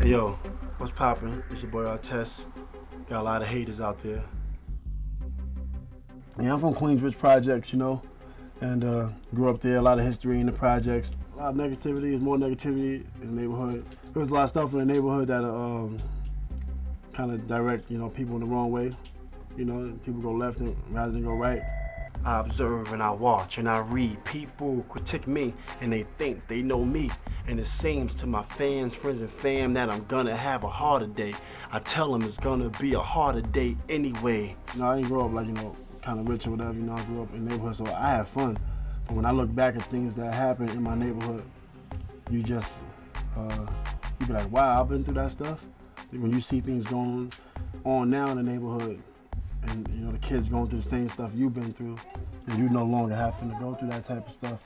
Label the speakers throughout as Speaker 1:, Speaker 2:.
Speaker 1: Hey yo, what's poppin'? It's your boy Artest. Got a lot of haters out there. Yeah, I'm from Queensbridge Projects, you know, and grew up there. A lot of history in the projects. A lot of negativity. There's more negativity in the neighborhood. There was a lot of stuff in the neighborhood that kind of direct, you know, people in the wrong way. You know, people go left rather than go right. I observe and I watch and I read. People critique me and they think they know me. And it seems to my fans, friends, and fam that I'm gonna have a harder day. I tell them it's gonna be a harder day anyway. You know, I didn't grow up like, you know, kind of rich or whatever. You know, I grew up in the neighborhood, so I had fun. But when I look back at things that happened in my neighborhood, you just, you be like, wow, I've been through that stuff. When you see things going on now in the neighborhood, and you know the kids going through the same stuff you've been through, and you no longer having to go through that type of stuff,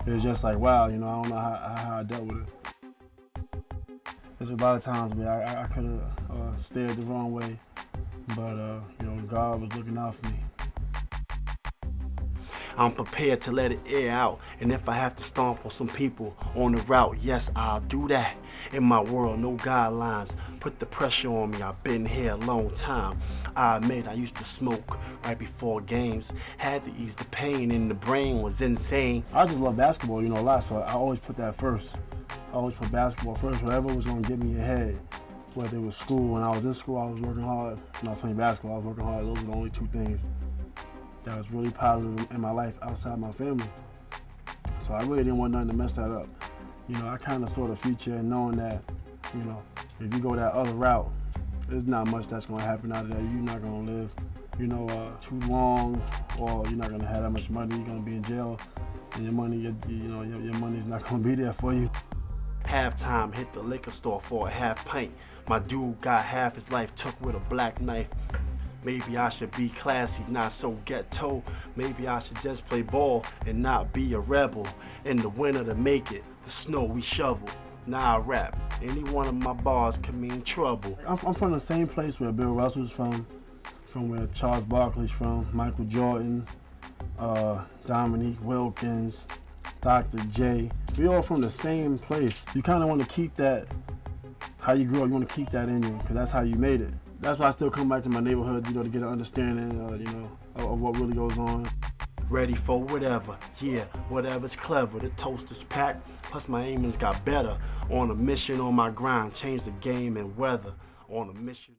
Speaker 1: it's just like, wow, you know, I don't know how I dealt with it. There's a lot of times where I could have steered the wrong way, but you know, God was looking out for me. I'm prepared to let it air out, and if I have to stomp on some people on the route, yes, I'll do that. In my world, no guidelines, put the pressure on me. I've been here a long time. I admit I used to smoke right before games, had to ease the pain and the brain was insane. I just love basketball, you know, a lot, so I always put that first. I always put basketball first, whatever was gonna get me ahead. Whether it was school, when I was in school, I was working hard. When I was playing basketball, I was working hard. Those were the only two things that was really positive in my life outside my family. So I really didn't want nothing to mess that up. You know, I kind of saw the future and knowing that, you know, if you go that other route, there's not much that's going to happen out of that. You're not going to live, you know, too long, or you're not going to have that much money. You're going to be in jail, and your money, your money's not going to be there for you. Halftime, hit the liquor store for a half pint. My dude got half his life took with a black knife. Maybe I should be classy, not so ghetto. Maybe I should just play ball and not be a rebel. In the winter to make it, the snow we shovel. Now I rap. Any one of my bars can mean trouble. I'm from the same place where Bill Russell's from where Charles Barkley's from, Michael Jordan, Dominique Wilkins, Dr. J. We all from the same place. You kind of want to keep that, how you grew up, you want to keep that in you, because that's how you made it. That's why I still come back to my neighborhood, you know, to get an understanding, you know, of what really goes on. Ready for whatever, yeah, whatever's clever. The toast is packed, plus my aim has got better. On a mission, on my grind, change the game and weather. On a mission.